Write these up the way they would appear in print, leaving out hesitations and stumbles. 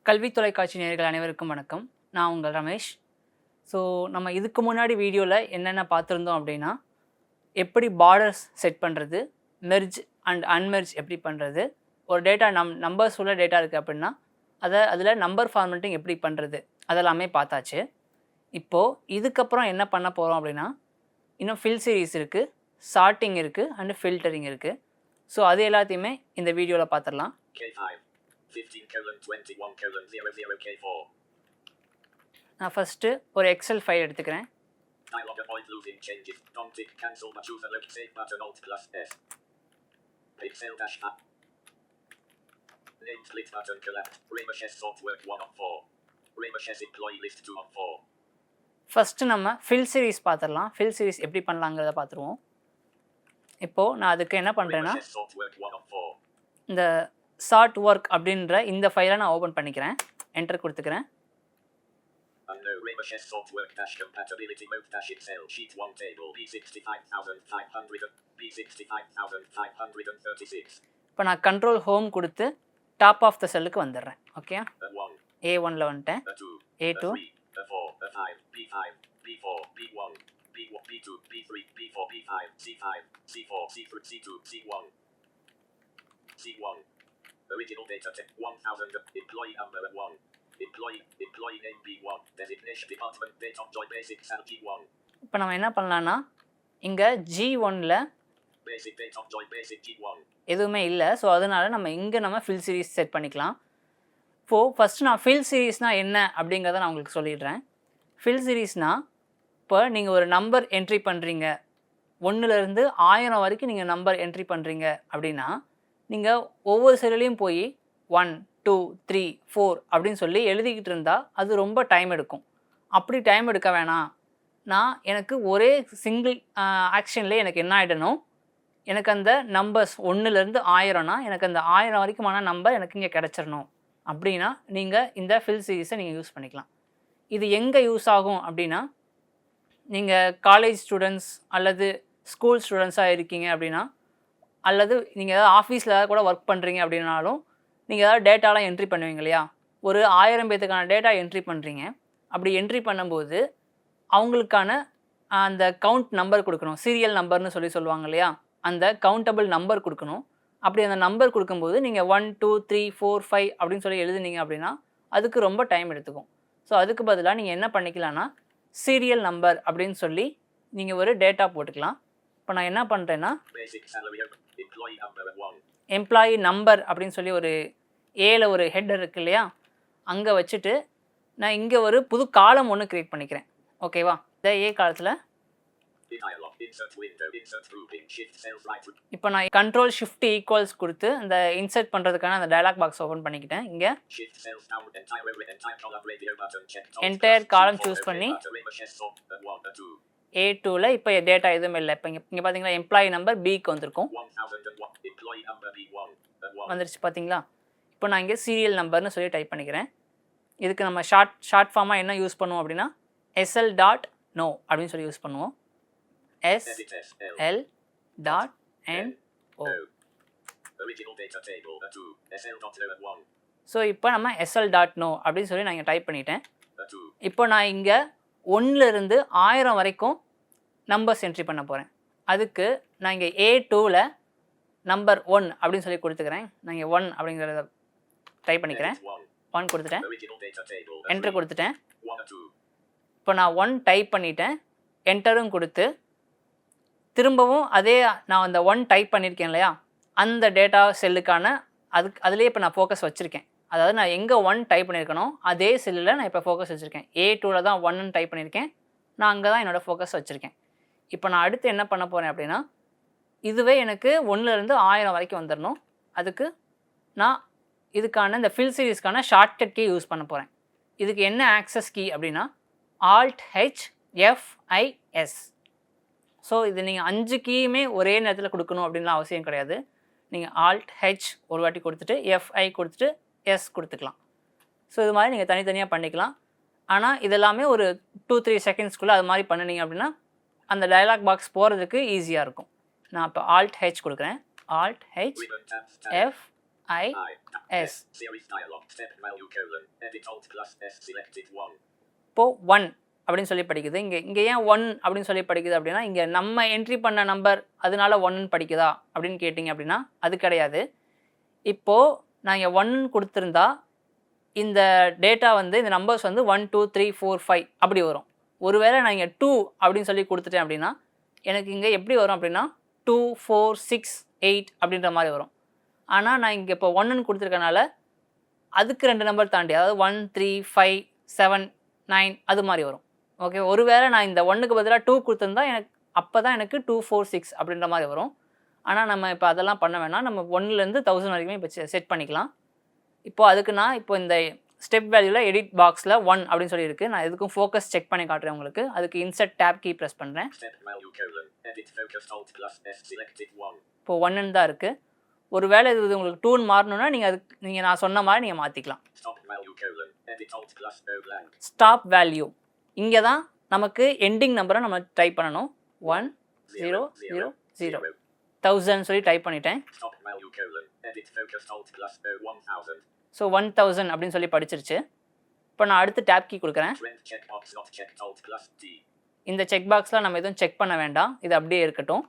கல்வி தொலைக்காட்சி நேயர்கள் அனைவருக்கும் வணக்கம். நான் உங்கள் ரமேஷ். ஸோ நம்ம இதுக்கு முன்னாடி வீடியோவில் என்னென்ன பார்த்துருந்தோம் அப்படின்னா, எப்படி பார்டர்ஸ் செட் பண்ணுறது, மெர்ஜ் அண்ட் அன்மெர்ஜ் எப்படி பண்ணுறது, ஒரு டேட்டா நம்பர்ஸ் உள்ள டேட்டா இருக்குது அப்படின்னா அதில் நம்பர் ஃபார்மேட்டிங் எப்படி பண்ணுறது, அதெல்லாமே பார்த்தாச்சு. இப்போது இதுக்கப்புறம் என்ன பண்ண போகிறோம் அப்படின்னா, இன்னும் ஃபில் சீரிஸ் இருக்குது, சார்ட்டிங் இருக்குது அண்டு ஃபில்டரிங் இருக்குது. ஸோ அது எல்லாத்தையுமே இந்த வீடியோவில் பார்த்துடலாம். நான் ஃபஸ்ட்டு ஒரு எக்ஸல் ஃபைல் எடுத்துக்கிறேன். ஃபஸ்ட்டு நம்ம ஃபில் சீரிஸ் பார்த்துடலாம். ஃபில் சீரிஸ் எப்படி பண்ணலாங்கிறத பார்த்துருவோம். இப்போது நான் அதுக்கு என்ன பண்ணுறேன்னா, இந்த சார்ட் ஒர்க் அப்படின்ற இந்த ஃபைலை நான் ஓப்பன் பண்ணிக்கிறேன். என்டர் கொடுத்துக்கிறேன். இப்போ நான் கண்ட்ரோல் ஹோம் கொடுத்து டாப் ஆஃப் த செல்லுக்கு வந்துடுறேன். ஓகே, A1ல் வந்துட்டேன். A2, B2, B3, B4, B5, C5, C4, C3, C2, C1, C1. Original data type 1000. Employee number 1. Employee name B1. Designation department date of joy basics and G1. இப்போ நம்ம என்ன பண்ணலாம்னா, இங்கே G1ல் basic date of joy basic G1 எதுவுமே இல்லை. So அதனால நம்ம fill series set பண்ணிக்கலாம். ஃபஸ்ட்டு நான் ஃபில் சீரிஸ்னால் என்ன அப்படிங்கிறத நான் உங்களுக்கு சொல்லிடுறேன். ஃபில் சீரிஸ்னால், இப்போ நீங்கள் ஒரு நம்பர் என்ட்ரி பண்ணுறீங்க, 1லேருந்து 1000 வரைக்கும் நீங்கள் நம்பர் என்ட்ரி பண்ணுறீங்க அப்படின்னா, நீங்கள் ஒவ்வொரு செல்லையும் போய் 1, 2, 3, 4 அப்படின்னு சொல்லி எழுதிக்கிட்டு இருந்தால் அது ரொம்ப டைம் எடுக்கும். அப்படி டைம் எடுக்க வேணாம். எனக்கு ஒரே சிங்கிள் ஆக்ஷன்லேயே எனக்கு என்ன ஆகிடணும், எனக்கு அந்த நம்பர்ஸ் 1லேருந்து 1000னா எனக்கு அந்த 1000 வரைக்குமான நம்பர் எனக்கு இங்கே கிடச்சிடணும். அப்படின்னா நீங்கள் இந்த ஃபில் சீரிஸை நீங்கள் யூஸ் பண்ணிக்கலாம். இது எங்கே யூஸ் ஆகும் அப்படின்னா, நீங்கள் காலேஜ் ஸ்டூடெண்ட்ஸ் அல்லது ஸ்கூல் ஸ்டூடெண்ட்ஸாக இருக்கீங்க அப்படின்னா, அல்லது நீங்கள் ஏதாவது ஆஃபீஸில் ஏதாவது கூட ஒர்க் பண்ணுறீங்க அப்படின்னாலும், நீங்கள் ஏதாவது டேட்டாலாம் என்ட்ரி பண்ணுவீங்க இல்லையா, ஒரு 1000 பேத்துக்கான டேட்டா என்ட்ரி பண்ணுறீங்க. அப்படி என்ட்ரி பண்ணும்போது அவங்களுக்கான அந்த கவுண்ட் நம்பர் கொடுக்கணும். சீரியல் நம்பர்னு சொல்லுவாங்க இல்லையா, அந்த கவுண்டபிள் நம்பர் கொடுக்கணும். அப்படி அந்த நம்பர் கொடுக்கும்போது நீங்கள் 1, 2, 3, 4, 5 அப்படின்னு சொல்லி எழுதுனீங்க அப்படின்னா அதுக்கு ரொம்ப டைம் எடுத்துக்கும். ஸோ அதுக்கு பதிலாக நீங்கள் என்ன பண்ணிக்கலாம்னா, சீரியல் நம்பர் அப்படின்னு சொல்லி நீங்கள் ஒரு டேட்டா போட்டுக்கலாம். இப்போ நான் என்ன பண்ணுறேன்னா, எம்ப்ளாயி நம்பர் அப்படின்னு சொல்லி ஒரு ஏல ஒரு ஹெட்டர் இருக்குது இல்லையா, அங்கே வச்சுட்டு நான் இங்கே ஒரு புது காலம் ஒன்று க்ரியேட் பண்ணிக்கிறேன். ஓகேவா, இந்த ஏ காலத்தில் இப்போ நான் கண்ட்ரோல் ஷிஃப்ட் ஈக்குவல்ஸ் கொடுத்து இந்த இன்சர்ட் பண்ணுறதுக்கான அந்த டயலாக் பாக்ஸ் ஓப்பன் பண்ணிக்கிட்டேன். இங்கே என்டையர் காலம் சூஸ் பண்ணி A2ல் இப்போ டேட்டா எதுவுமே இல்லை. இப்போ இங்கே பார்த்தீங்களா, எம்ப்ளாயி நம்பர் பிக்கு வந்திருக்கும், வந்துருச்சு பார்த்தீங்களா. இப்போ நான் இங்கே சீரியல் நம்பர்னு சொல்லி டைப் பண்ணிக்கிறேன். இதுக்கு நம்ம ஷார்ட் ஃபார்மாக என்ன யூஸ் பண்ணுவோம் அப்படின்னா, SL.no அப்படின்னு சொல்லி யூஸ் பண்ணுவோம். SL.no. ஸோ இப்போ நம்ம SL.no அப்படின்னு சொல்லி நான் இங்கே டைப் பண்ணிட்டேன். இப்போ நான் இங்கே 1லேருந்து 1000 வரைக்கும் நம்பர்ஸ் என்ட்ரி பண்ண போகிறேன். அதுக்கு நான் இங்கே A2ல் நம்பர் 1 அப்படின்னு சொல்லி கொடுத்துக்கிறேன். நான் இங்கே 1 அப்படிங்கிறத டைப் பண்ணிக்கிறேன். 1 கொடுத்துட்டேன், என்ட்ரு கொடுத்துட்டேன். இப்போ நான் 1 டைப் பண்ணிட்டேன், என்டரும் கொடுத்து திரும்பவும் அதே நான் அந்த 1 டைப் பண்ணியிருக்கேன் இல்லையா, அந்த டேட்டா செல்லுக்கான அதுலேயே இப்போ நான் ஃபோக்கஸ் வச்சுருக்கேன். அதாவது நான் எங்கே 1 டைப் பண்ணியிருக்கணும் அதே செல்லில் நான் இப்போ ஃபோக்கஸ் வச்சுருக்கேன். A2ல் தான் 1ன்னு டைப் பண்ணியிருக்கேன், நான் அங்கே தான் என்னோடய ஃபோக்கஸ் வச்சுருக்கேன். இப்போ நான் அடுத்து என்ன பண்ண போகிறேன் அப்படின்னா, இதுவே எனக்கு 1லேருந்து 1000 வரைக்கும் வந்துடணும். அதுக்கு நான் இதுக்கான இந்த ஃபில் சீரிஸ்க்கான ஷார்ட்கட் கீ யூஸ் பண்ண போகிறேன். இதுக்கு என்ன ஆக்சஸ் கீ அப்படின்னா, Alt+H+F+I+S. ஸோ இது நீங்கள் 5 கீயுமே ஒரே நேரத்தில் கொடுக்கணும் அப்படின்லாம் அவசியம் கிடையாது. நீங்கள் Alt+H ஒரு வாட்டி கொடுத்துட்டு F+I கொடுத்துட்டு S கொடுத்துக்கலாம். ஸோ இது மாதிரி நீங்கள் தனித்தனியாக பண்ணிக்கலாம். ஆனால் இதெல்லாமே ஒரு 2-3 செகண்ட்ஸ்க்குள்ளே அது மாதிரி பண்ணினீங்க அப்படின்னா அந்த டயலாக் பாக்ஸ் போகிறதுக்கு ஈஸியாக இருக்கும். நான் இப்போ Alt+H கொடுக்குறேன். Alt+H F S. Series dialog. Step value colon. Edit alt plus S selected 1. இப்போ 1 அப்படின்னு சொல்லி படிக்குது. இங்கே ஏன் 1 அப்படின்னு சொல்லி படிக்குது அப்படின்னா, இங்கே நம்ம என்ட்ரி பண்ண நம்பர் அதனால 1 படிக்குதா அப்படின்னு கேட்டிங்க அப்படின்னா அது கிடையாது. இப்போது நான் இங்கே 1 கொடுத்துருந்தா இந்த டேட்டா வந்து இந்த நம்பர்ஸ் வந்து 1 2 3 4 5 அப்படி வரும். ஒருவேளை நான் இங்கே 2 அப்படின்னு சொல்லி கொடுத்துட்டேன் அப்படின்னா எனக்கு இங்கே எப்படி வரும் அப்படின்னா 2 4 6 8 அப்படின்ற மாதிரி வரும். ஆனால் நான் இங்கே இப்போ 1ன்னு கொடுத்துருக்கனால அதுக்கு 2 நம்பர் தாண்டி, அதாவது 1 3 5 7 9 அது மாதிரி வரும். ஓகே, ஒருவேளை நான் இந்த 1க்கு பதிலாக 2 கொடுத்துருந்தா எனக்கு அப்போ தான் எனக்கு 2 4 6 அப்படின்ற மாதிரி வரும். ஆனால் நம்ம இப்போ அதெல்லாம் பண்ண வேணாம். நம்ம 1லேருந்து 1000 வரைக்குமே இப்போ செட் பண்ணிக்கலாம். இப்போது அதுக்கு நான் இப்போ இந்த ஸ்டெப் வேல்யூவில் எடிட் பாக்ஸில் 1 அப்படின்னு சொல்லியிருக்கு. நான் எதுக்கும் ஃபோக்கஸ் செக் பண்ணி காட்டுறேன் உங்களுக்கு. அதுக்கு இன்சர்ட் டேப் கீ ப்ரெஸ் பண்ணுறேன். இப்போ 1ன்னு தான் இருக்குது. ஒரு வேளை இது உங்களுக்கு 2ன்னு மாறணும்னா நீங்கள் நான் சொன்ன மாதிரி நீங்கள் மாற்றிக்கலாம். ஸ்டாப் வேல்யூ இங்கே தான் நமக்கு எண்டிங் நம்பரை நம்ம டைப் பண்ணணும். 1 0 0 0 1000 சொல்லி டைப் பண்ணிட்டேன். ஸோ 1000 அப்படின்னு சொல்லி படிச்சிருச்சு. இப்போ நான் அடுத்து டேப் கீ கொடுக்குறேன். இந்த செக் பாக்ஸில் நம்ம எதுவும் செக் பண்ண வேண்டாம், இது அப்படியே இருக்கட்டும்.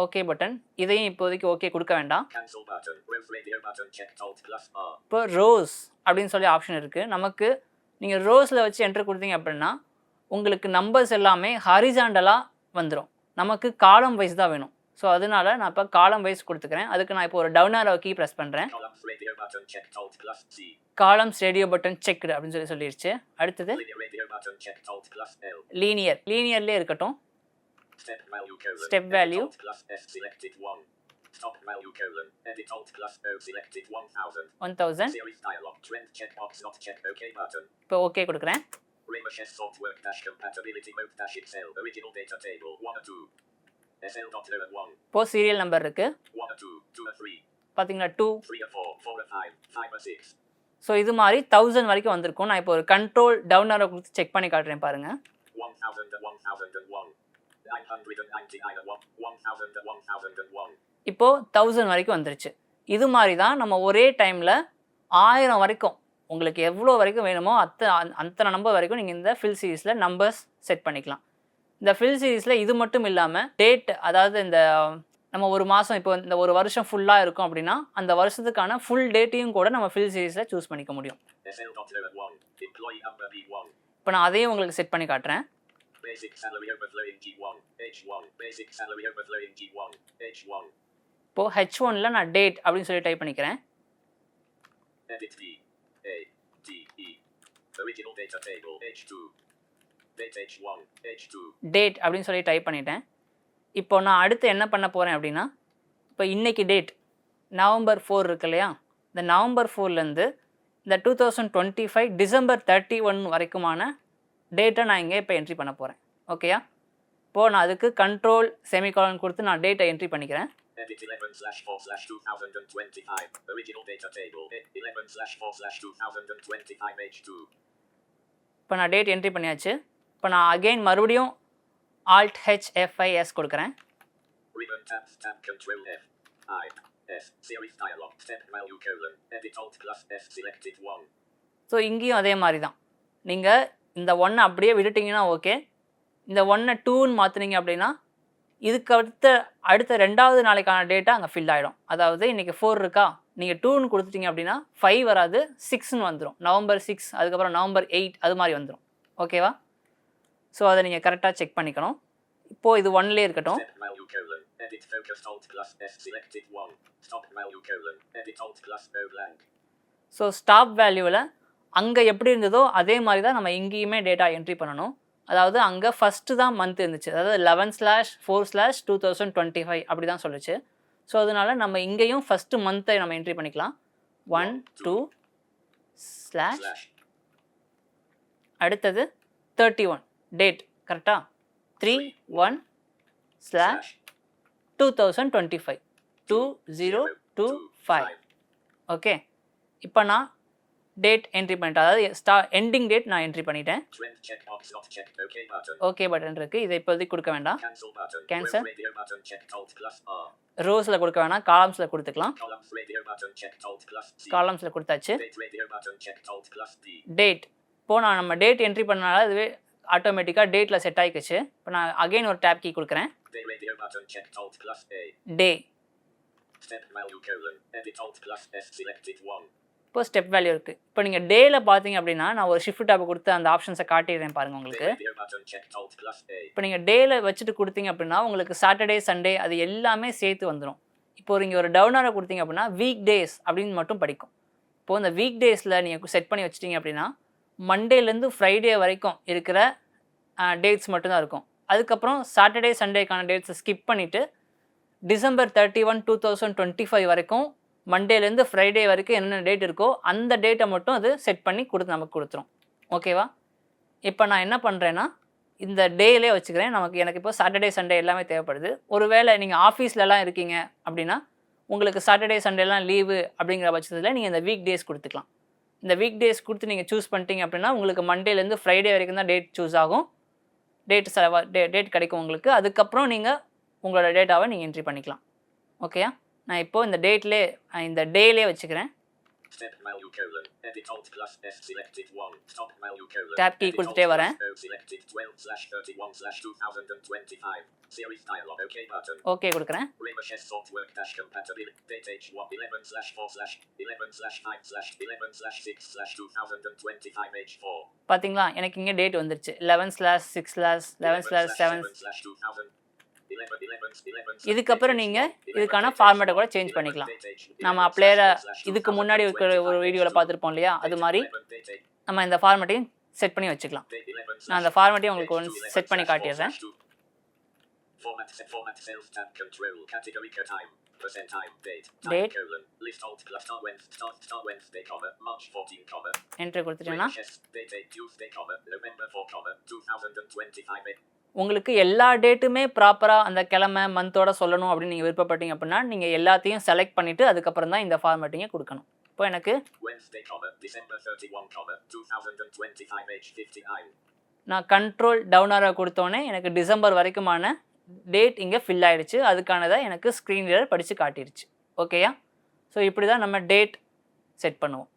ஓகே பட்டன், இதையும் இப்போதைக்கு ஓகே கொடுக்க வேண்டாம். இப்போ ரோஸ் அப்படின்னு சொல்லி ஆப்ஷன் இருக்குது. நமக்கு நீங்கள் ரோஸில் வச்சு என்ட்ரு கொடுத்தீங்க அப்படின்னா உங்களுக்கு நம்பர்ஸ் எல்லாமே ஹாரிசாண்டலாக வந்துடும். நமக்கு காலம் வைஸ் தான் வேணும். ஸோ அதனால நான் இப்போ காலம் வைஸ் கொடுத்துக்கிறேன். அதுக்கு நான் இப்போ ஒரு டவுன் ஆரோ கீ ப்ரெஸ் பண்ணுறேன். காலம்ஸ் ரேடியோ பட்டன் செக்டு அப்படின்னு சொல்லிடுச்சு. அடுத்தது லீனியர்லேயே இருக்கட்டும். Step value Stop value colon. Edit alt plus O selected 1000. Series dialog. Trend checkbox not checked. OK button. இப்போ ஓகே கொடுக்குறேன். Remoches software dash compatibility mode dash Excel. Original data table 1 or 2. SL.01. இப்போ serial number இருக்கு. 1 or 2, 2 or 3. பாத்தீங்களா 2, 3 or 4, 4 or 5, 5 or 6. So இது மாதிரி 1000 வரைக்கும் வந்திருக்கும். நான் இப்போ ஒரு கண்ட்ரோல் டவுன் ஆரோ கொடுத்து செக் பண்ணி காட்டுறேன் பாருங்க. 1001, 999, 1001. இப்போ 1000 வரைக்கும் வந்துருச்சு. இது மாதிரி தான் நம்ம ஒரே டைமில் 1000 வரைக்கும் உங்களுக்கு எவ்வளோ வரைக்கும் வேணுமோ அத்தனை நம்பர் வரைக்கும் நீங்கள் இந்த ஃபில் சீரீஸில் நம்பர்ஸ் செட் பண்ணிக்கலாம். இந்த ஃபில் சீரீஸில் இது மட்டும் இல்லாமல் டேட், அதாவது இந்த நம்ம ஒரு மாதம் இப்போ இந்த ஒரு வருஷம் ஃபுல்லாக இருக்கும் அப்படின்னா அந்த வருஷத்துக்கான ஃபுல் டேட்டையும் கூட நம்ம ஃபில் சீரீஸில் சூஸ் பண்ணிக்க முடியும். இப்போ நான் அதையும் உங்களுக்கு செட் பண்ணி காட்டுறேன். இப்போ H1ல நான் டேட் அப்படின்னு சொல்லி டைப் பண்ணிக்கிறேன். டேட் அப்படின்னு சொல்லி டைப் பண்ணிட்டேன். இப்போ நான் அடுத்து என்ன பண்ண போகிறேன் அப்படின்னா, இப்போ இன்றைக்கி டேட் நவம்பர் 4 இருக்கு இல்லையா, இந்த நவம்பர் 4லேருந்து இந்த 2025 டிசம்பர் 31 வரைக்குமான டேட்டை நான் இங்கே இப்போ என்ட்ரி பண்ண போகிறேன். ஓகேயா? இப்போது நான் அதுக்கு கண்ட்ரோல் செமிகாலன் கொடுத்து நான் டேட்டை என்ட்ரி பண்ணிக்கிறேன். Edit 11/4/2025. Original data table. 11/4/2025 H2. இப்போ நான் டேட் என்ட்ரி பண்ணியாச்சு. இப்போ நான் அகெயின் மறுபடியும் Alt H F5S கொடுக்குறேன். Ribbon tab control F I S series dialog step value colon edit alt plus S selected 1. So இங்கேயும் அதே மாதிரி தான். நீங்கள் இந்த 1 அப்படியே விட்டுட்டிங்கன்னா ஓகே. இந்த 1 2ன்னு மாற்றினீங்க அப்படின்னா இதுக்கு அடுத்த 2வது நாளைக்கான டேட்டா அங்கே ஃபில் ஆகிடும். அதாவது இன்றைக்கி 4 இருக்கா, நீங்கள் 2ன்னு கொடுத்துட்டீங்க அப்படின்னா 5 வராது, 6ன்னு வந்துடும். நவம்பர் 6, அதுக்கப்புறம் நவம்பர் 8 அது மாதிரி வந்துடும். ஓகேவா? ஸோ அதை நீங்கள் கரெக்டாக செக் பண்ணிக்கணும். இப்போது இது 1லேயே இருக்கட்டும். ஸோ ஸ்டாப் வேல்யூவில் அங்கே எப்படி இருந்ததோ அதே மாதிரி தான் நம்ம இங்கேயுமே டேட்டா என்ட்ரி பண்ணணும். அதாவது அங்கே ஃபஸ்ட்டு தான் மந்த் இருந்துச்சு, அதாவது 11/4/2025 அப்படி தான் சொல்லுச்சு. ஸோ அதனால நம்ம இங்கேயும் ஃபஸ்ட்டு மந்த்தை நம்ம என்ட்ரி பண்ணிக்கலாம். 1 2 அடுத்தது 31 டேட் கரெக்டாக 31/2025 2025. ஓகே, இப்போ நான் டேட் என்ட்ரி பண்ணிட்டேன், அதாவது எண்டிங் டேட் நான் என்ட்ரி பண்ணிட்டேன். Trend checkbox not checked. OK button. Okay button இருக்குது, இதை இப்போதைக்கு கொடுக்க வேண்டாம். Cancel button. Cancel. Row radio button checked Alt plus R. ரோஸில் கொடுக்க வேணாம், காலம்ஸில் கொடுத்துக்கலாம். Columns radio button checked Alt plus C. காலம்ஸில் கொடுத்தாச்சு. Date radio button checked Alt plus D. Date இப்போது நான் நம்ம டேட் என்ட்ரி பண்ணனால அதுவே ஆட்டோமேட்டிக்காக டேட்டில் செட் ஆகிக்குச்சு. இப்போ நான் அகைன் ஒரு டேப் கீ கொடுக்குறேன். Day radio button checked Alt plus A. Day Step value colon. Edit Alt plus S selected 1. இப்போ ஸ்டெப் வேல்யூ இருக்குது. இப்போ நீங்கள் டேயில் பார்த்தீங்க அப்படின்னா நான் ஒரு ஷிஃப்ட் டேப் கொடுத்து அந்த ஆப்ஷன்ஸை காட்டிடுறேன் பாருங்கள் உங்களுக்கு. Day radio button checked Alt plus A. இப்போ நீங்கள் டேயில் வச்சுட்டு கொடுத்தீங்க அப்படின்னா உங்களுக்கு சாட்டர்டே சண்டே அது எல்லாமே சேர்த்து வந்துடும். இப்போ நீங்கள் ஒரு டவுனாரை கொடுத்தீங்க அப்படின்னா வீக் டேஸ் அப்படின்னு மட்டும் படிக்கும். இப்போது இந்த வீக் டேஸில் நீங்கள் செட் பண்ணி வச்சிட்டிங்க அப்படின்னா மண்டேலேருந்து ஃப்ரைடே வரைக்கும் இருக்கிற டேட்ஸ் மட்டும்தான் இருக்கும். அதுக்கப்புறம் சாட்டர்டே சண்டேக்கான டேட்ஸை ஸ்கிப் பண்ணிவிட்டு டிசம்பர் 31, 2025 வரைக்கும் மண்டேலேருந்து ஃப்ரைடே வரைக்கும் என்னென்ன டேட் இருக்கோ அந்த டேட்டை மட்டும் அது செட் பண்ணி நமக்கு கொடுத்துரும். ஓகேவா? இப்போ நான் என்ன பண்ணுறேன்னா இந்த டேலே வச்சுக்கிறேன். எனக்கு இப்போ சாட்டர்டே சண்டே எல்லாமே தேவைப்படுது. ஒருவேளை நீங்கள் ஆஃபீஸ்லலாம் இருக்கீங்க அப்படின்னா உங்களுக்கு சாட்டர்டே சண்டேலாம் லீவு அப்படிங்கிற பட்சத்தில் நீங்கள் இந்த வீக் டேஸ் கொடுத்துக்கலாம். இந்த வீக் டேஸ் கொடுத்து நீங்கள் சூஸ் பண்ணிட்டீங்க அப்படின்னா உங்களுக்கு மண்டேலேருந்து ஃப்ரைடே வரைக்கும் தான் டேட் சூஸ் ஆகும். டேட் கிடைக்கும் உங்களுக்கு. அதுக்கப்புறம் நீங்கள் உங்களோட டேட்டாவை நீங்கள் என்ட்ரி பண்ணிக்கலாம். ஓகேயா? நான் இப்போது இந்த டேலே வச்சுக்கிறேன். Step value colon. Edit Alt plus S selected 1. Stop value colon. Tab key கொடுத்துட்டே வரேன். Selected 12/31/2025. Series dialog. OK button. Okay கொடுக்குறேன். Remesh sort work dash compatibility. Date H1 11/4/11/5/11/6/2025 H4. பார்த்தீங்களா எனக்கு இங்கே டேட் வந்துருச்சு 11/6/11/7/2000. இதுக்கப்புறம் நீங்கள் இதுக்கான ஃபார்மேட்டை கூட சேஞ்ச் பண்ணிக்கலாம். நம்ம அப்ளையரை இதுக்கு முன்னாடி இருக்கிற ஒரு வீடியோவில் பார்த்துருப்போம் இல்லையா, அது மாதிரி நம்ம இந்த ஃபார்மேட்டையும் செட் பண்ணி வச்சுக்கலாம். நான் அந்த ஃபார்மேட்டையும் உங்களுக்கு ஒன்று செட் பண்ணி காட்டிடுறேன். Date. என்ட்ரி கொடுத்துட்டீங்கன்னா உங்களுக்கு எல்லா டேட்டுமே ப்ராப்பராக அந்த கிழமை மந்தோட சொல்லணும் அப்படின்னு நீங்கள் விருப்பப்பட்டீங்க அப்படின்னா நீங்கள் எல்லாத்தையும் செலக்ட் பண்ணிவிட்டு அதுக்கப்புறம் தான் இந்த ஃபார்மேட்டிங்கை கொடுக்கணும். இப்போ எனக்கு நான் கண்ட்ரோல் டவுனாராக கொடுத்தோன்னே எனக்கு டிசம்பர் வரைக்குமான டேட் இங்கே ஃபில் ஆகிடுச்சு. அதுக்கானதை எனக்கு ஸ்க்ரீன் ரீடர் படித்து காட்டிடுச்சு. ஓகேயா? ஸோ இப்படி தான் நம்ம டேட் செட் பண்ணுவோம்.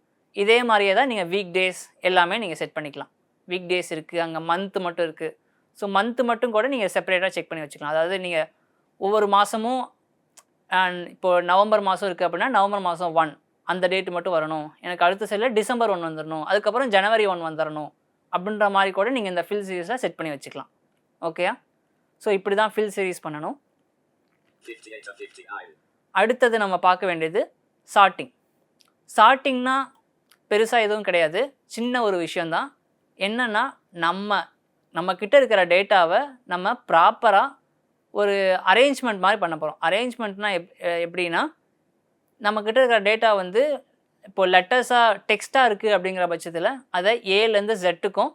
இதே மாதிரியே தான் நீங்கள் வீக் டேஸ் எல்லாமே நீங்கள் செட் பண்ணிக்கலாம். வீக் டேஸ் இருக்குது, அங்கே மந்த்து மட்டும் இருக்குது. ஸோ மந்த்து மட்டும் கூட நீங்கள் செப்பரேட்டாக செக் பண்ணி வச்சுக்கலாம். அதாவது நீங்கள் ஒவ்வொரு மாதமும் இப்போது நவம்பர் மாதம் இருக்குது அப்படின்னா நவம்பர் மாதம் 1 அந்த டேட்டு மட்டும் வரணும், எனக்கு அடுத்த சைடில் டிசம்பர் 1 வந்துடணும், அதுக்கப்புறம் ஜனவரி 1 வந்துடணும் அப்படின்ற மாதிரி கூட நீங்கள் இந்த ஃபில் சீரீஸில் செட் பண்ணி வச்சுக்கலாம். ஓகேயா? ஸோ இப்படி தான் ஃபில் சீரீஸ் பண்ணணும். அடுத்தது நம்ம பார்க்க வேண்டியது சார்ட்டிங். சார்ட்டிங்னா பெருசாக எதுவும் கிடையாது, சின்ன ஒரு விஷயந்தான். என்னென்னா நம்ம கிட்ட இருக்கிற டேட்டாவை நம்ம ப்ராப்பராக ஒரு அரேஞ்ச்மெண்ட் மாதிரி பண்ண போகிறோம். அரேஞ்ச்மெண்ட்னால் எப்படின்னா நம்மக்கிட்ட இருக்கிற டேட்டா வந்து இப்போது லெட்டர்ஸாக டெக்ஸ்ட்டாக இருக்குது அப்படிங்கிற பட்சத்தில் அதை ஏலேருந்து ஜெட்டுக்கும்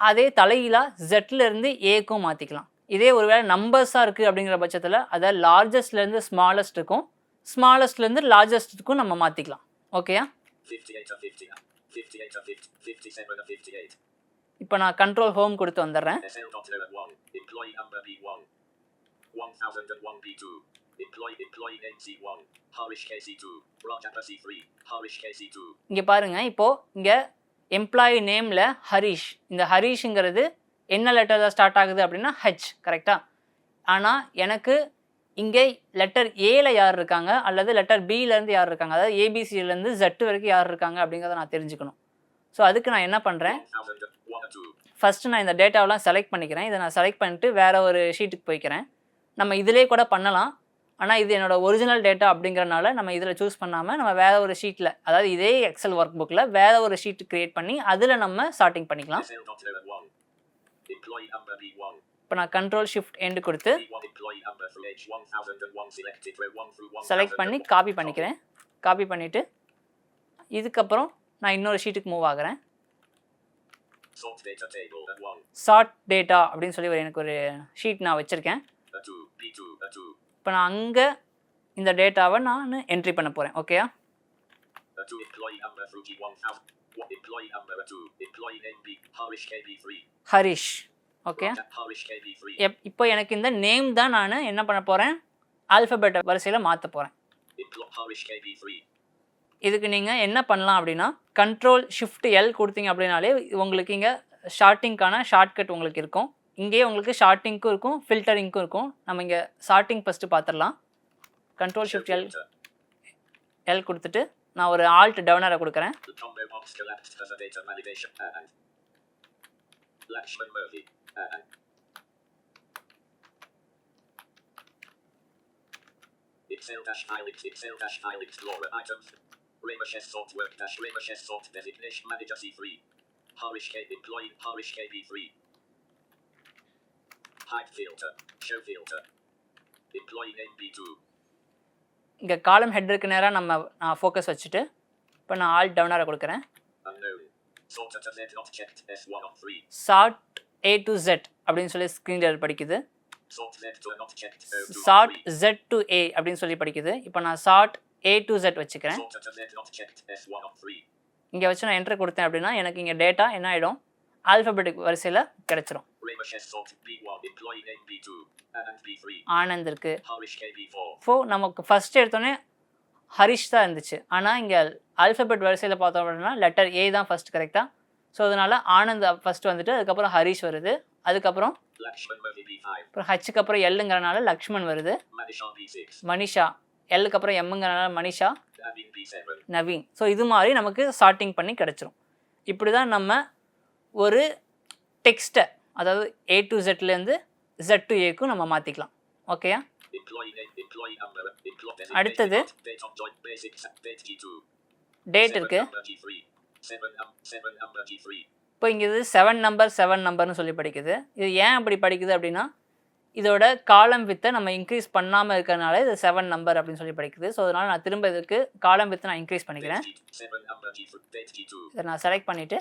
அதே தலையிலாக ஜெட்லேருந்து ஏக்கும் மாற்றிக்கலாம். இதே ஒரு வேளை நம்பர்ஸாக இருக்குது அப்படிங்கிற பட்சத்தில் அதை லார்ஜஸ்ட்லேருந்து ஸ்மாலஸ்ட்டுக்கும் ஸ்மாலஸ்ட்லேருந்து லார்ஜஸ்ட்டுக்கும் நம்ம மாற்றிக்கலாம். ஓகேயா? இப்போ நான் கண்ட்ரோல் ஹோம் கொடுத்து வந்துடுறேன். இங்கே பாருங்கள், இப்போது இங்கே எம்ப்ளாயி நேமில் ஹரிஷ், இந்த ஹரிஷுங்கிறது என்ன லெட்டர் தான் ஸ்டார்ட் ஆகுது அப்படின்னா ஹெச், கரெக்டாக? ஆனால் எனக்கு இங்கே லெட்டர் ஏல யார் இருக்காங்க அல்லது லெட்டர் பியிலேருந்து யார் இருக்காங்க, அதாவது ஏபிசியிலேருந்து ஜெட் வரைக்கும் யார் இருக்காங்க அப்படிங்கிறத நான் தெரிஞ்சுக்கணும். ஸோ அதுக்கு நான் என்ன பண்ணுறேன், ஃபஸ்ட்டு நான் இந்த டேட்டாவெலாம் செலக்ட் பண்ணிக்கிறேன். இதை நான் செலக்ட் பண்ணிட்டு வேறு ஒரு ஷீட்டுக்கு போய்க்கிறேன். நம்ம இதிலே கூட பண்ணலாம், ஆனால் இது என்னோடய ஒரிஜினல் டேட்டா அப்படிங்கிறனால நம்ம இதில் சூஸ் பண்ணாமல் நம்ம வேறு ஒரு ஷீட்டில், அதாவது இதே எக்ஸல் ஒர்க் புக்கில் வேறு ஒரு ஷீட் க்ரியேட் பண்ணி அதில் நம்ம சார்ட்டிங் பண்ணிக்கலாம். இப்போ நான் கண்ட்ரோல் ஷிஃப்ட் எண்டு கொடுத்து செலக்ட் பண்ணி காப்பி பண்ணிக்கிறேன். காப்பி பண்ணிவிட்டு இதுக்கப்புறம் நான் இன்னொரு ஷீட்டுக்கு மூவ் ஆகிறேன். சார்ட் டேட்டா அப்படின்னு சொல்லி எனக்கு ஒரு ஷீட் நான் வச்சுருக்கேன். இப்போ நான் அங்கே இந்த டேட்டாவை நான் என்ட்ரி பண்ண போகிறேன். ஓகேயா? Employee number 2. Employee name B. Harish KB3. Harish. Okay, Harish KB3. இப்போ எனக்கு இந்த நேம் தான் நான் என்ன பண்ண போகிறேன், ஆல்ஃபபெட் வரிசையில் மாற்ற போகிறேன். Harish KB3. இதுக்கு நீங்கள் என்ன பண்ணலாம் அப்படின்னா, Ctrl+Shift+L கொடுத்தீங்க அப்படின்னாலே உங்களுக்கு இங்கே ஷார்ட்டிங்க்கான ஷார்ட்கட் உங்களுக்கு இருக்கும். இங்கேயே உங்களுக்கு ஷார்ட்டிங்க்கும் இருக்கும், ஃபில்டரிங்க்கும் இருக்கும். நம்ம இங்கே ஷார்ட்டிங் ஃபஸ்ட்டு பார்த்துடலாம். Ctrl+Shift+L கொடுத்துட்டு நான் ஒரு ஆல்ட் டவுனரை கொடுக்குறேன். Excel-file Explorer items. Ramesh sort work Ramesh sort designation manager C3. Harish K employee Harish KB3. Hide filter. Show filter. Employee name B2. இங்கே காலம் ஹெட்டருக்கு நேராக நான் ஃபோக்கஸ் வச்சுட்டு இப்போ நான் ஆல்ட் டவுனரை கொடுக்குறேன். சார்ட் A to Z அப்படின்னு சொல்லி ஸ்க்ரீனில் படிக்குது. சார்ட் Z to A அப்படின்னு சொல்லி படிக்குது. இப்போ நான் சார்ட் A to Z வச்சுக்கிறேன். இங்கே வச்சு நான் என்ட்ரு கொடுத்தேன் அப்படின்னா எனக்கு இங்கே டேட்டா என்ன ஆகிடும், ஆல்ஃபபெட்டிக் வரிசையில் கிடச்சிரும். ஆனந்த் இருக்கு. நமக்கு ஃபர்ஸ்ட் எடுத்தோடனே ஹரிஷ் தான் இருந்துச்சு. ஆனால் இங்கே ஆல்ஃபபெட் வரிசையில் பார்த்தோம் அப்படின்னா லெட்டர் ஏ தான் ஃபர்ஸ்ட் கரெக்டாக. ஸோ அதனால ஆனந்த் ஃபர்ஸ்ட் வந்துட்டு அதுக்கப்புறம் ஹரிஷ் வருது. அதுக்கப்புறம் ஹச்சுக்கு அப்புறம் எல்லுங்கிறனால லக்ஷ்மண் வருது. மனிஷா எல்லுக்கு அப்புறம் எம்முங்கிறனால மனிஷா, நவீன். ஸோ இது மாதிரி நமக்கு சார்ட்டிங் பண்ணி கிடச்சிரும். இப்படி தான் நம்ம ஒரு டெக்ஸ்ட்டை, அதாவது A to Zலேருந்து Z to Aக்கும் நம்ம மாற்றிக்கலாம். ஓகேயா? அடுத்தது டேட் இருக்கு. இப்போ இங்கே இது 7 நம்பர்னு சொல்லி படிக்குது. இது ஏன் அப்படி படிக்குது அப்படின்னா, இதோட காலம் வித்தை நம்ம இன்க்ரீஸ் பண்ணாமல் இருக்கிறதுனால இது 7 நம்பர் அப்படின்னு சொல்லி படிக்குது. ஸோ அதனால் நான் திரும்ப இதுக்கு காலம் வித்தை நான் இன்க்ரீஸ் பண்ணிக்கிறேன். இதை நான் செலக்ட் பண்ணிவிட்டு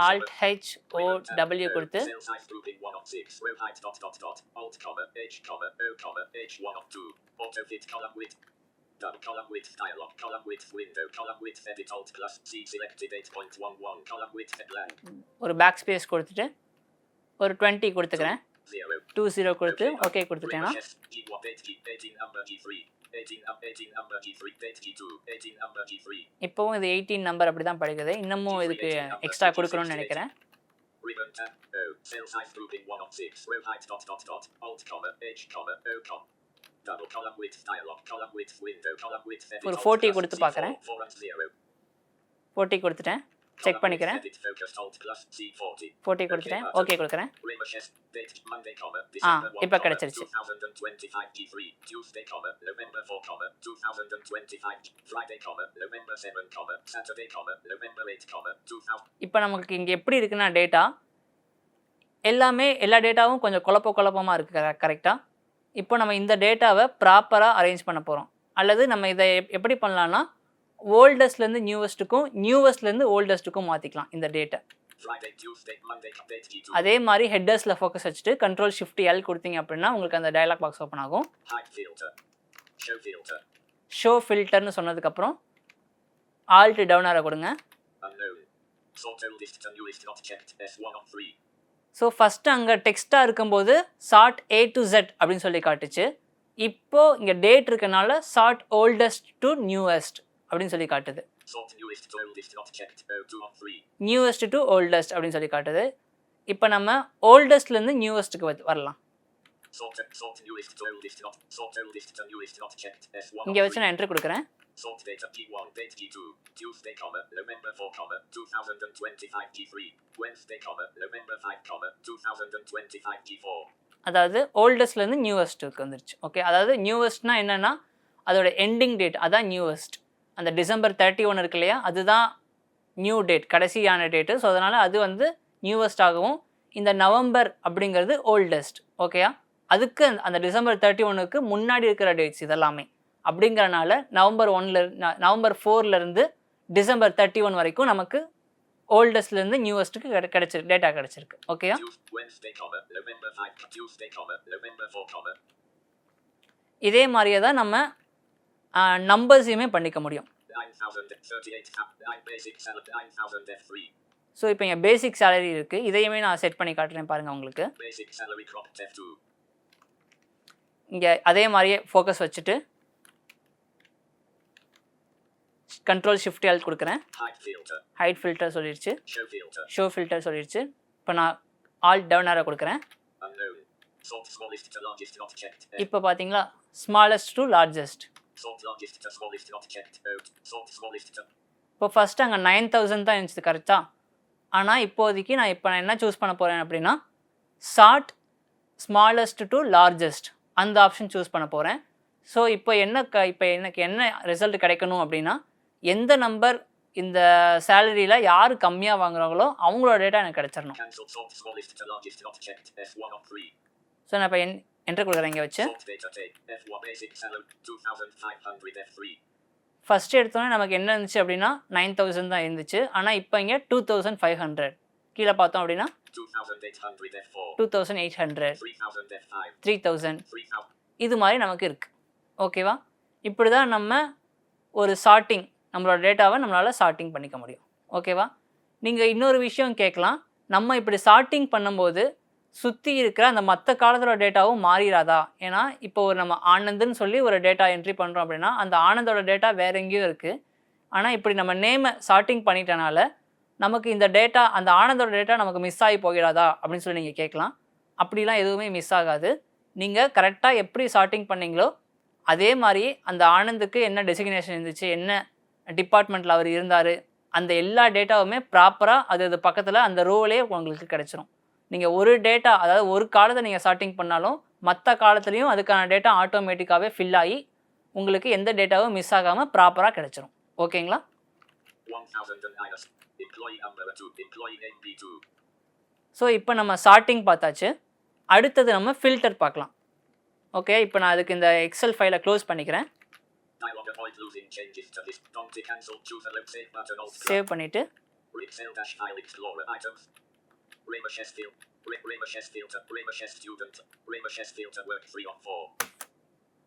Alt+H+O+W கொடுத்து column width dialog, column width window, column width edit Alt+C selected 8.11, column width blank. ஒரு பேக் ஸ்பேஸ் கொடுத்துட்டு ஒரு 20 கொடுத்துக்கிறேன். 20 கொடுத்து ஓகே கொடுத்துட்டேன்னா இப்போவும் இது 18 நம்பர் அப்படி தான் படிக்குது. இன்னமும் இதுக்கு எக்ஸ்ட்ரா கொடுக்கணும்னு நினைக்கிறேன். ஒரு 40 கொடுத்து பார்க்குறேன். 40 கொடுத்துட்டேன், செக் பண்ணிக்கிறேன். 40 கொடுத்துட்டேன், ஓகே கொடுக்குறேன். இப்போ கிடச்சிருச்சு. இப்போ நமக்கு இங்கே எப்படி இருக்குன்னா டேட்டா எல்லா டேட்டாவும் கொஞ்சம் குழப்பமாக இருக்குது கரெக்டாக. இப்போ நம்ம இந்த டேட்டாவை ப்ராப்பராக அரேஞ்ச் பண்ண போகிறோம். அல்லது நம்ம இதை எப்படி பண்ணலான்னா ஓல்டஸ்ட்லேருந்து நியூவஸ்ட்டுக்கும் நியூவஸ்ட்லேருந்து ஓல்டஸ்ட்டுக்கும் மாற்றிக்கலாம் இந்த டேட்டை. அதே மாதிரி ஹெட்டர்ஸில் ஃபோக்கஸ் வச்சுட்டு Ctrl+Shift+L கொடுத்தீங்க அப்படின்னா உங்களுக்கு அந்த டயலாக் பாக்ஸ் ஓப்பன் ஆகும். ஷோ ஃபில்டர்னு சொன்னதுக்கப்புறம் ஆல்ட் டவுனரை கொடுங்க. ஸோ ஃபஸ்ட்டு அங்கே டெக்ஸ்ட்டாக இருக்கும்போது சார்ட் A to Z அப்படின்னு சொல்லி காட்டுச்சு. இப்போது இங்கே டேட் இருக்கனால சார்ட் ஓல்டஸ்ட் டு நியூவஸ்ட் அப்படின்னு சொல்லி காட்டுது. நியூவஸ்ட் டு ஓல்டஸ்ட் அப்படின்னு சொல்லி காட்டுது. இப்போ நம்ம ஓல்டஸ்ட்லேருந்து நியூவஸ்ட்டுக்கு வரலாம். இங்கே வச்சு நான் என்ட்ரு கொடுக்குறேன். Sort data P1, date P2, Tuesday, November 4, 2025 P3, Wednesday, November 5, 2025 P4. அதாவது ஓல்டஸ்ட்லேருந்து நியூவஸ்ட்டுக்கு வந்துருச்சு. ஓகே, அதாவது நியூவஸ்ட்னா என்னென்னா அதோட எண்டிங் டேட் அதான் நியூவஸ்ட். அந்த December 31 இருக்கு இல்லையா, அதுதான் நியூ டேட், கடைசியான டேட்டு. ஸோ அதனால் அது வந்து நியூவஸ்டாகவும் இந்த நவம்பர் அப்படிங்கிறது ஓல்டஸ்ட். ஓகேயா, அதுக்கு அந்த December 31க்கு முன்னாடி இருக்கிற டேட்ஸ் இதெல்லாமே. அப்படிங்கிறனால நவம்பர் 4லேருந்து December 31 வரைக்கும் நமக்கு ஓல்டஸ்ட்லேருந்து நியூவஸ்ட்டுக்கு டேட்டா கிடச்சிருக்கு. ஓகேயா, இதே மாதிரியே தான் நம்ம நம்பர்ஸையுமே பண்ணிக்க முடியும். 9,000 38 basic salary 9,000 F3. ஸோ இப்போ இங்கே பேசிக் சேலரி இருக்குது, இதையுமே நான் செட் பண்ணி காட்டுறேன் பாருங்கள் உங்களுக்கு. Basic salary cropped F2. இங்கே அதே மாதிரியே ஃபோக்கஸ் வச்சுட்டு கண்ட்ரோல் ஷிஃப்ட் எல் கொடுக்குறேன். ஹைட் ஃபில்டர் சொல்லிடுச்சு, ஷோ ஃபில்டர் சொல்லிடுச்சு. இப்போ நான் ஆல்ட் டவுன் ஆரோ கொடுக்குறேன். இப்போ பார்த்தீங்களா ஸ்மாலஸ்ட் டு லார்ஜஸ்ட். இப்போ ஃபஸ்ட்டு அங்கே 9,000 தான் இருந்துச்சு கரெக்டாக. ஆனால் இப்போதைக்கு நான் என்ன சூஸ் பண்ண போகிறேன் அப்படின்னா சார்ட் ஸ்மாலஸ்ட் டு லார்ஜஸ்ட் அந்த ஆப்ஷன் சூஸ் பண்ண போகிறேன். ஸோ இப்போ எனக்கு என்ன ரிசல்ட் கிடைக்கணும் அப்படின்னா எந்த நம்பர் இந்த சேலரியில் யார் கம்மியாக வாங்குறாங்களோ அவங்களோட டேட்டா எனக்கு கிடச்சிடணும். ஸோ நான் இப்போ என்ட்ரு கொடுக்குறேன் இங்கே வச்சு. ஃபஸ்ட்டு எடுத்தோன்னே நமக்கு என்ன இருந்துச்சு அப்படின்னா 9,000 தான் இருந்துச்சு. ஆனால் இப்போ இங்கே 2,500. கீழே பார்த்தோம் அப்படின்னா 2,800 3,000 இது மாதிரி நமக்கு இருக்குது. ஓகேவா? இப்படி தான் நம்ம ஒரு சார்ட்டிங் நம்மளோட டேட்டாவை நம்மளால் சார்ட்டிங் பண்ணிக்க முடியும். ஓகேவா? நீங்கள் இன்னொரு விஷயம் கேட்கலாம், நம்ம இப்படி சார்ட்டிங் பண்ணும்போது சுற்றி இருக்கிற அந்த மற்ற காலத்தோட டேட்டாவும் மாறிடாதா? ஏன்னா இப்போ ஒரு நம்ம ஆனந்துன்னு சொல்லி ஒரு டேட்டா என்ட்ரி பண்ணுறோம் அப்படின்னா அந்த ஆனந்தோட டேட்டா வேறு எங்கேயோ இருக்குது. ஆனால் இப்படி நம்ம நேமை சார்ட்டிங் பண்ணிட்டனால நமக்கு இந்த டேட்டா அந்த ஆனந்தோட டேட்டா நமக்கு மிஸ் ஆகி போயிடாதா அப்படின்னு சொல்லி நீங்கள் கேட்கலாம். அப்படிலாம் எதுவுமே மிஸ் ஆகாது. நீங்கள் கரெக்டாக எப்படி சார்ட்டிங் பண்ணீங்களோ அதே மாதிரி அந்த ஆனந்துக்கு என்ன டெசிக்னேஷன் இருந்துச்சு, என்ன டிபார்ட்மெண்ட்டில் அவர் இருந்தார், அந்த எல்லா டேட்டாவுமே ப்ராப்பராக அது பக்கத்தில் அந்த ரோலே உங்களுக்கு கிடச்சிரும். நீங்கள் ஒரு டேட்டா அதாவது ஒரு காலத்தை நீங்கள் சார்ட்டிங் பண்ணாலும் மற்ற காலத்துலேயும் அதுக்கான டேட்டா ஆட்டோமேட்டிக்காகவே ஃபில் ஆகி உங்களுக்கு எந்த டேட்டாவும் மிஸ் ஆகாமல் ப்ராப்பராக கிடச்சிரும். ஓகேங்களா? ஸோ இப்போ நம்ம சார்ட்டிங் பார்த்தாச்சு. அடுத்தது நம்ம ஃபில்டர் பார்க்கலாம். ஓகே, இப்போ நான் அதுக்கு இந்த எக்ஸல் ஃபைலை க்ளோஸ் பண்ணிக்கிறேன். சேவ் பண்ணிவிட்டு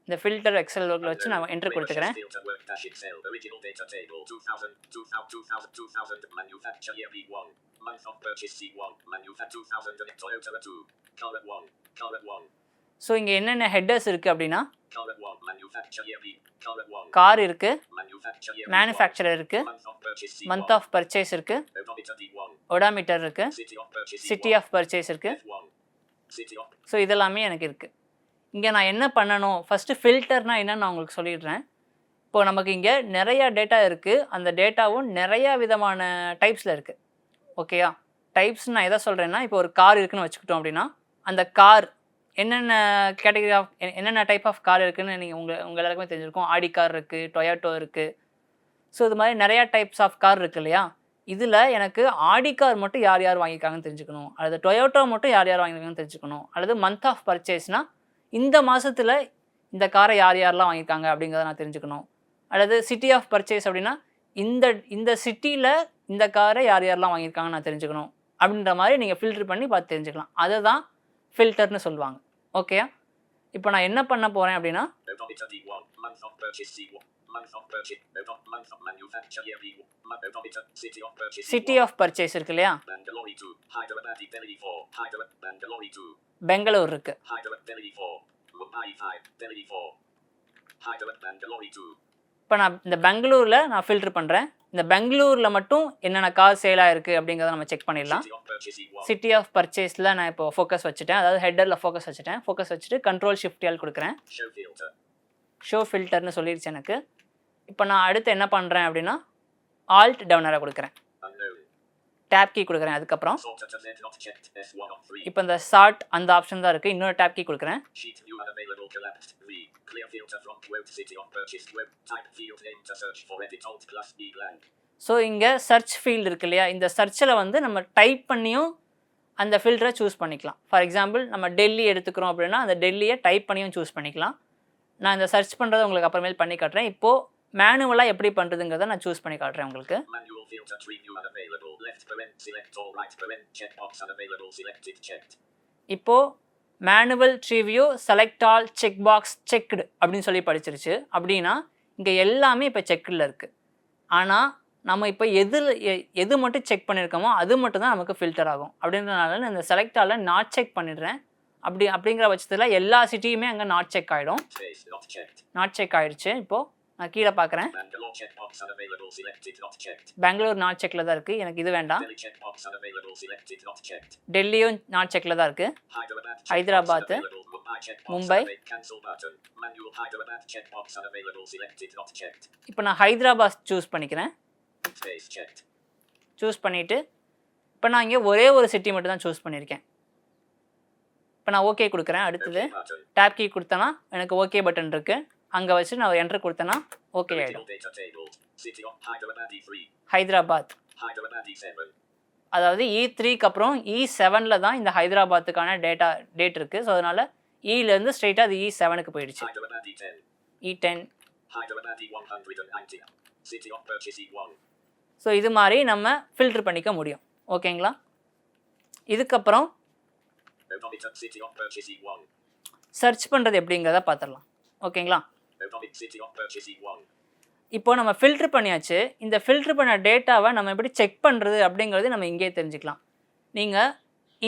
இந்த ஃபில்டர் எக்ஸல் ஒர்க்கில் வச்சு நான் என்ட்ரு கொடுத்துக்கிறேன். ஸோ இங்கே என்னென்ன ஹெட்டர்ஸ் இருக்குது அப்படின்னா கார் இருக்குது, மேனுஃபேக்சரர் இருக்குது, மந்த் ஆஃப் பர்ச்சேஸ் இருக்குது, ஒடாமீட்டர் இருக்குது, சிட்டி ஆஃப் பர்ச்சேஸ் இருக்குது. ஸோ இதெல்லாமே எனக்கு இருக்குது. இங்கே நான் என்ன பண்ணணும், ஃபஸ்ட்டு ஃபில்டர்னால் என்னன்னு நான் உங்களுக்கு சொல்லிடுறேன். இப்போது நமக்கு இங்கே நிறையா டேட்டா இருக்குது, அந்த டேட்டாவும் நிறையா விதமான டைப்ஸில் இருக்குது. ஓகேயா? டைப்ஸ் நான் எதை சொல்கிறேன்னா, இப்போ ஒரு கார் இருக்குதுன்னு வச்சுக்கிட்டோம் அப்படின்னா அந்த கார் என்னென்ன கேட்டகரி ஆஃப் என்னென்ன டைப் ஆஃப் கார் இருக்குதுன்னு நீங்கள் உங்கள் எல்லாருக்குமே தெரிஞ்சிருக்கும். ஆடி கார் இருக்குது, டொயோட்டோ இருக்குது. ஸோ இது மாதிரி நிறையா டைப்ஸ் ஆஃப் கார் இருக்குது இல்லையா? இதில் எனக்கு ஆடி கார் மட்டும் யார் யார் வாங்கியிருக்காங்கன்னு தெரிஞ்சுக்கணும், அல்லது டொயோட்டோ மட்டும் யார் யார் வாங்கியிருக்காங்கன்னு தெரிஞ்சுக்கணும், அல்லது மந்த் ஆஃப் பர்ச்சேஸ்னால் இந்த மாதத்தில் இந்த காரை யார் யாரெல்லாம் வாங்கியிருக்காங்க அப்படிங்கிறத நான் தெரிஞ்சுக்கணும், அல்லது சிட்டி ஆஃப் பர்ச்சேஸ் அப்படின்னா இந்த சிட்டியில் இந்த காரை யார் யாரெல்லாம் வாங்கியிருக்காங்கன்னு நான் தெரிஞ்சுக்கணும். அப்படின்ற மாதிரி நீங்கள் ஃபில்டர் பண்ணி பார்த்து தெரிஞ்சுக்கலாம். அதை தான் ஃபில்டர்னு சொல்லுவாங்க. ஓகே, இப்போ நான் என்ன பண்ண போகிறேன் அப்படின்னா சிட்டி ஆஃப் பர்ச்சேஸ் இருக்கு இல்லையா, பெங்களூர் இருக்கு. இப்போ நான் இந்த பெங்களூரில் நான் ஃபில்டர் பண்ணுறேன். இந்த பெங்களூரில் மட்டும் என்னென்ன கார் சேலாக இருக்குது அப்படிங்கிறத நம்ம செக் பண்ணிடலாம். சிட்டி ஆஃப் பர்ச்சேஸில் நான் இப்போ ஃபோக்கஸ் வச்சுட்டேன், அதாவது ஹெட்டரில் ஃபோக்கஸ் வச்சுட்டேன். ஃபோக்கஸ் வச்சுட்டு கண்ட்ரோல் ஷிஃப்ட் எல் கொடுக்குறேன். ஷோ ஃபில்டர்னு சொல்லிடுச்சு எனக்கு. இப்போ நான் அடுத்து என்ன பண்ணுறேன் அப்படின்னா ஆல்ட் டவுனராக கொடுக்குறேன், டேப் கீ கொடுக்குறேன். அதுக்கப்புறம் இப்போ இந்த சார்ட் அந்த ஆப்ஷன் தான் இருக்குது, இன்னொரு டேப் கீ கொடுக்குறேன். ஸோ இங்கே சர்ச் ஃபீல்டு இருக்கு இல்லையா, இந்த சர்ச்சில் வந்து நம்ம டைப் பண்ணியும் அந்த ஃபில்டரை சூஸ் பண்ணிக்கலாம். ஃபார் எக்ஸாம்பிள் நம்ம டெல்லி எடுத்துக்கிறோம் அப்படின்னா அந்த டெல்லியை டைப் பண்ணியும் சூஸ் பண்ணிக்கலாம். நான் இந்த சர்ச் பண்ணுறதை உங்களுக்கு அப்புறமேல் பண்ணி காட்டுறேன். இப்போது மேனுவலாக எப்படி பண்ணுறதுங்கிறத நான் சூஸ் பண்ணி காட்டுறேன் உங்களுக்கு. இப்போது manual review select all check box checked அப்படின்னு சொல்லி படிச்சிருச்சு. அப்படின்னா இங்கே எல்லாமே இப்போ செக்கில் இருக்குது. ஆனால் நம்ம இப்போ எது மட்டும் செக் பண்ணியிருக்கோமோ அது மட்டும் தான் நமக்கு ஃபில்டர் ஆகும். அப்படின்றனால நான் இந்த செலக்ட் ஆலில் நாட் செக் பண்ணிடுறேன். அப்படிங்கிற பட்சத்தில் எல்லா சிட்டியுமே அங்கே நாட் செக் ஆகிடும். நாட் செக் ஆகிடுச்சு. இப்போது நான் கீழே பார்க்குறேன், பெங்களூர் நாட் செக்கில் தான் இருக்குது, எனக்கு இது வேண்டாம். டெல்லியும் நாட் செக்கில் தான் இருக்குது. ஹைதராபாத், மும்பை. இப்போ நான் ஹைதராபாத் சூஸ் பண்ணிக்கிறேன். சூஸ் பண்ணிவிட்டு இப்போ நான் இங்கே ஒரே ஒரு சிட்டி மட்டும் தான் சூஸ் பண்ணியிருக்கேன். இப்போ நான் ஓகே கொடுக்குறேன். அடுத்தது டேப் கீ கொடுத்தேன்னா எனக்கு ஓகே பட்டன் இருக்குது, அங்கே வச்சு நான் என்ட்ரு கொடுத்தேன்னா ஓகே ஆகிடும். ஹைதராபாத், அதாவது E3க்கு அப்புறம் E7ல் தான் இந்த ஹைதராபாத்துக்கான டேட் இருக்குது. ஸோ அதனால் இலேருந்து ஸ்ட்ரெயிட்டாக அது E7க்கு போயிடுச்சு. E10. ஸோ இது மாதிரி நம்ம ஃபில்டர் பண்ணிக்க முடியும். ஓகேங்களா? இதுக்கப்புறம் சர்ச் பண்ணுறது எப்படிங்கிறத பார்த்துடலாம். ஓகேங்களா? இப்போ நம்ம ஃபில்டர் பண்ணியாச்சு. இந்த ஃபில்டர் பண்ண டேட்டாவை நம்ம எப்படி செக் பண்ணுறது அப்படிங்கிறது நம்ம இங்கேயே தெரிஞ்சுக்கலாம். நீங்கள்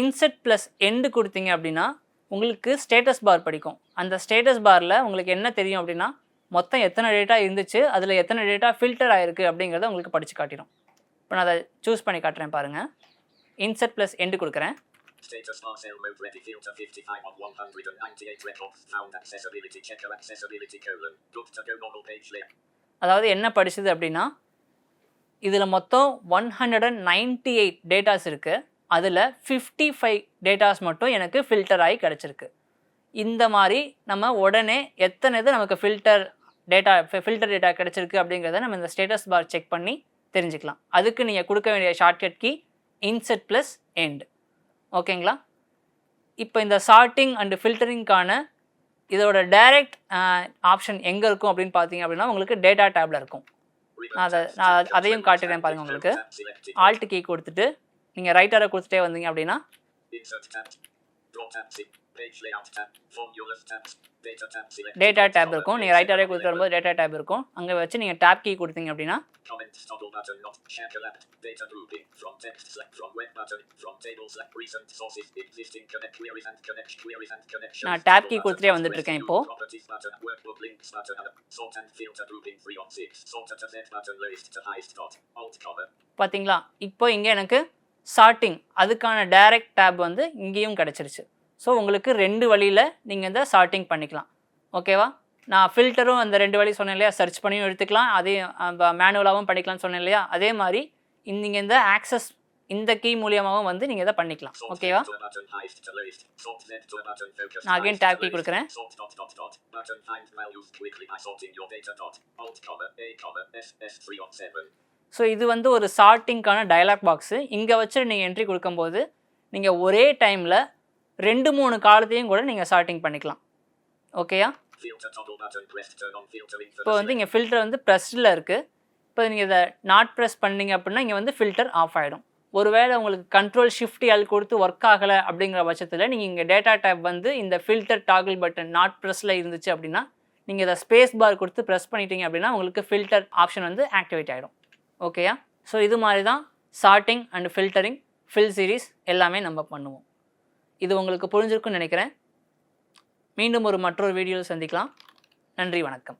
இன்செட் ப்ளஸ் எண்டு கொடுத்தீங்க அப்படின்னா உங்களுக்கு ஸ்டேட்டஸ் பார் படிக்கும். அந்த ஸ்டேட்டஸ் பாரில் உங்களுக்கு என்ன தெரியும் அப்படின்னா மொத்தம் எத்தனை டேட்டா இருந்துச்சு, அதில் எத்தனை டேட்டா ஃபில்டர் ஆகிருக்கு அப்படிங்கிறத உங்களுக்கு படித்து காட்டிடும். இப்போ நான் அதை சூஸ் பண்ணி காட்டுறேன் பாருங்கள். இன்செட் ப்ளஸ் எண்டு கொடுக்குறேன். Status bar cell mode ready filter 55 of 198 records found accessibility checker accessibility colon good to go normal page layer. அதாவது என்ன படிச்சது அப்படின்னா இதில் மொத்தம் 198 டேட்டாஸ் இருக்குது. அதில் 55 டேட்டாஸ் மட்டும் எனக்கு ஃபில்டர் ஆகி கிடச்சிருக்கு. இந்த மாதிரி நம்ம உடனே எத்தனை இது நமக்கு ஃபில்டர் டேட்டா கிடச்சிருக்கு அப்படிங்கிறத நம்ம இந்த ஸ்டேட்டஸ் பார் செக் பண்ணி தெரிஞ்சுக்கலாம். அதுக்கு நீங்கள் கொடுக்க வேண்டிய shortcut key insert plus end. ஓகேங்களா? இப்போ இந்த சார்ட்டிங் அண்டு ஃபில்டரிங்கான இதோட டைரக்ட் ஆப்ஷன் எங்கே இருக்கும் அப்படின்னு பார்த்தீங்க அப்படின்னா உங்களுக்கு டேட்டா டேப்பில் இருக்கும். நான் அதையும் காட்டுறேன் பாருங்கள். உங்களுக்கு ஆல்ட் கீ கொடுத்துட்டு நீங்கள் ரைட்டரை கொடுத்துட்டே வந்தீங்க அப்படின்னா டேட்டா டேப் இருக்கும். நீங்கள் ரைட்டரே கொடுத்து வரும்போது டேட்டா டேப் இருக்கும். அங்கே வச்சு நீங்கள் டேப் கீ கொடுத்தீங்க அப்படின்னா நான் டேப் கீ கொடுத்துட்டே வந்துட்டு இருக்கேன். இப்போ பார்த்தீங்களா, இப்போ இங்கே எனக்கு சார்ட்டிங் அதுக்கான டைரக்ட் டேப் வந்து இங்கேயும் கிடச்சிருச்சு. ஸோ உங்களுக்கு 2 வழியில் நீங்கள் இந்த சார்ட்டிங் பண்ணிக்கலாம். ஓகேவா? நான் ஃபில்டரும் அந்த 2 வழி சொன்னேன் இல்லையா, சர்ச் பண்ணியும் எடுத்துக்கலாம், அதையும் மேனுவலாகவும் பண்ணிக்கலாம்னு சொன்னேன் இல்லையா, அதே மாதிரி நீங்கள் இந்த ஆக்சஸ் இந்த கீ மூலியமாகவும் வந்து நீங்கள் இதை பண்ணிக்கலாம். ஓகேவா? நான் அகைன் டேப் கீ கொடுக்குறேன். ஸோ இது வந்து ஒரு சார்ட்டிங்கான டயலாக் பாக்ஸு. இங்கே வச்சு நீங்கள் என்ட்ரி கொடுக்கும்போது நீங்கள் ஒரே டைமில் 2-3 காலத்தையும் கூட நீங்கள் சார்ட்டிங் பண்ணிக்கலாம். ஓகேயா? இப்போ வந்து இங்கே ஃபில்டர் வந்து ப்ரெஸ்டில் இருக்குது. இப்போ நீங்கள் இதை நாட் ப்ரெஸ் பண்ணிங்க அப்படின்னா இங்கே வந்து ஃபில்டர் ஆஃப் ஆகிடும். ஒருவேளை உங்களுக்கு கண்ட்ரோல் ஷிஃப்ட் எல் கொடுத்து ஒர்க் ஆகலை அப்படிங்கிற பட்சத்தில் நீங்கள் இங்கே டேட்டா டேப் வந்து இந்த ஃபில்டர் டாகிள் பட்டன் நாட் ப்ரெஸ்ஸில் இருந்துச்சு அப்படின்னா நீங்கள் இதை ஸ்பேஸ் பார் கொடுத்து ப்ரெஸ் பண்ணிட்டீங்க அப்படின்னா உங்களுக்கு ஃபில்டர் ஆப்ஷன் வந்து ஆக்டிவேட் ஆகிடும். ஓகேயா? ஸோ இது மாதிரி தான் sorting and filtering, fill series எல்லாமே நம்ம பண்ணுவோம். இது உங்களுக்கு புரிஞ்சிருக்குன்னு நினைக்கிறேன். மீண்டும் மற்றொரு வீடியோவில் சந்திக்கலாம். நன்றி, வணக்கம்.